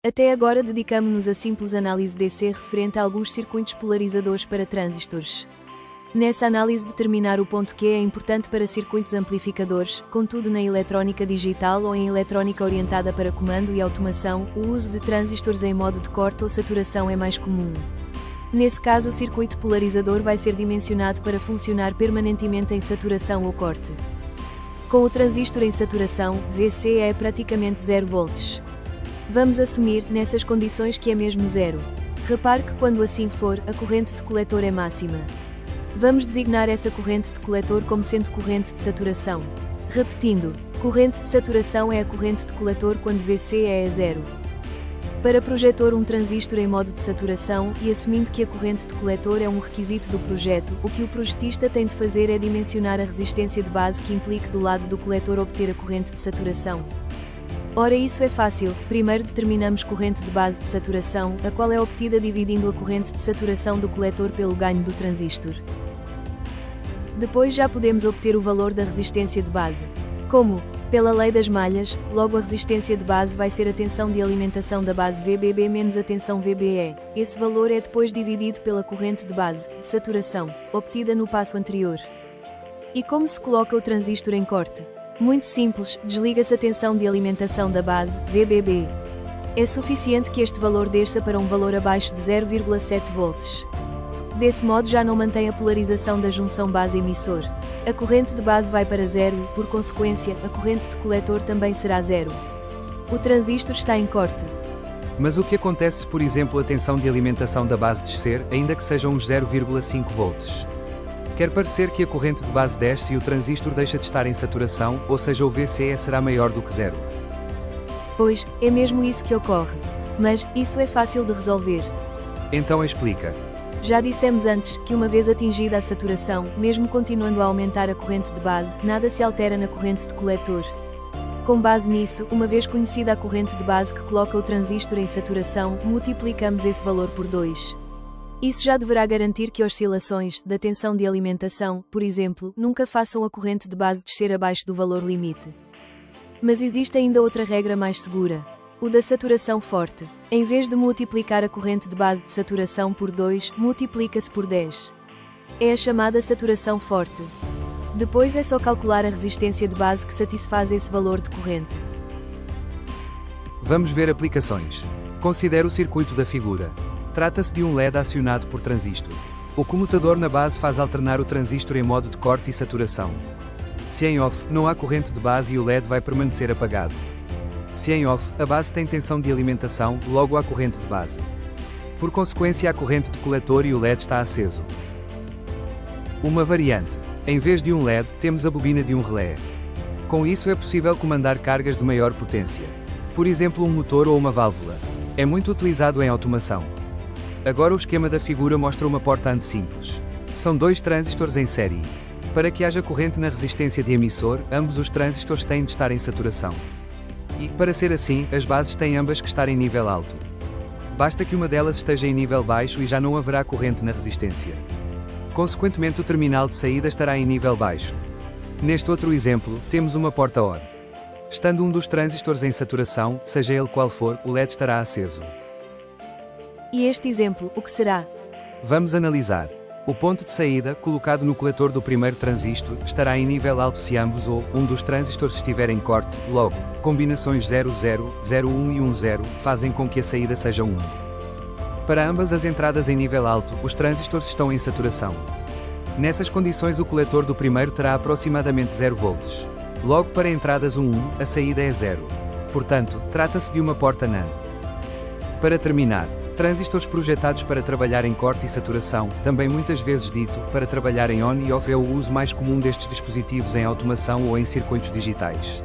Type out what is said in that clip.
Até agora dedicamo-nos a simples análise DC referente a alguns circuitos polarizadores para transistores. Nessa análise determinar o ponto Q é importante para circuitos amplificadores, contudo na eletrónica digital ou em eletrónica orientada para comando e automação, o uso de transistores em modo de corte ou saturação é mais comum. Nesse caso o circuito polarizador vai ser dimensionado para funcionar permanentemente em saturação ou corte. Com o transistor em saturação, VC é praticamente 0 volts. Vamos assumir, nessas condições, que é mesmo zero. Repare que quando assim for, a corrente de coletor é máxima. Vamos designar essa corrente de coletor como sendo corrente de saturação. Repetindo, corrente de saturação é a corrente de coletor quando VC é a zero. Para projetor um transistor em modo de saturação, e assumindo que a corrente de coletor é um requisito do projeto, o que o projetista tem de fazer é dimensionar a resistência de base que implique do lado do coletor obter a corrente de saturação. Ora, isso é fácil. Primeiro determinamos corrente de base de saturação, a qual é obtida dividindo a corrente de saturação do coletor pelo ganho do transistor. Depois já podemos obter o valor da resistência de base. Como? Pela lei das malhas, logo a resistência de base vai ser a tensão de alimentação da base VBB menos a tensão VBE. Esse valor é depois dividido pela corrente de base, de saturação, obtida no passo anterior. E como se coloca o transistor em corte? Muito simples, desliga-se a tensão de alimentação da base, VBB. É suficiente que este valor desça para um valor abaixo de 0,7 volts. Desse modo já não mantém a polarização da junção base-emissor. A corrente de base vai para zero e, por consequência, a corrente de coletor também será zero. O transistor está em corte. Mas o que acontece se, por exemplo, a tensão de alimentação da base descer, ainda que sejam uns 0,5 volts? Quer parecer que a corrente de base desce e o transistor deixa de estar em saturação, ou seja, o VCE será maior do que zero. Pois, é mesmo isso que ocorre. Mas, isso é fácil de resolver. Então explica. Já dissemos antes, que uma vez atingida a saturação, mesmo continuando a aumentar a corrente de base, nada se altera na corrente de coletor. Com base nisso, uma vez conhecida a corrente de base que coloca o transistor em saturação, multiplicamos esse valor por 2. Isso já deverá garantir que oscilações, da tensão de alimentação, por exemplo, nunca façam a corrente de base descer abaixo do valor limite. Mas existe ainda outra regra mais segura. O da saturação forte. Em vez de multiplicar a corrente de base de saturação por 2, multiplica-se por 10. É a chamada saturação forte. Depois é só calcular a resistência de base que satisfaz esse valor de corrente. Vamos ver aplicações. Considere o circuito da figura. Trata-se de um LED acionado por transistor. O comutador na base faz alternar o transistor em modo de corte e saturação. Se em off, não há corrente de base e o LED vai permanecer apagado. Se em off, a base tem tensão de alimentação, logo há corrente de base. Por consequência, há corrente de coletor e o LED está aceso. Uma variante. Em vez de um LED, temos a bobina de um relé. Com isso é possível comandar cargas de maior potência. Por exemplo, um motor ou uma válvula. É muito utilizado em automação. Agora o esquema da figura mostra uma porta AND simples. São dois transistores em série. Para que haja corrente na resistência de emissor, ambos os transistores têm de estar em saturação. E, para ser assim, as bases têm ambas que estar em nível alto. Basta que uma delas esteja em nível baixo e já não haverá corrente na resistência. Consequentemente, o terminal de saída estará em nível baixo. Neste outro exemplo, temos uma porta OR. Estando um dos transistores em saturação, seja ele qual for, o LED estará aceso. E este exemplo, o que será? Vamos analisar. O ponto de saída, colocado no coletor do primeiro transistor, estará em nível alto se ambos ou um dos transistores estiver em corte, logo, combinações 00, 01 e 10 fazem com que a saída seja 1. Para ambas as entradas em nível alto, os transistores estão em saturação. Nessas condições o coletor do primeiro terá aproximadamente 0 volts. Logo para entradas 1, a saída é 0. Portanto, trata-se de uma porta NAND. Para terminar, transistores projetados para trabalhar em corte e saturação, também muitas vezes dito, para trabalhar em on e off é o uso mais comum destes dispositivos em automação ou em circuitos digitais.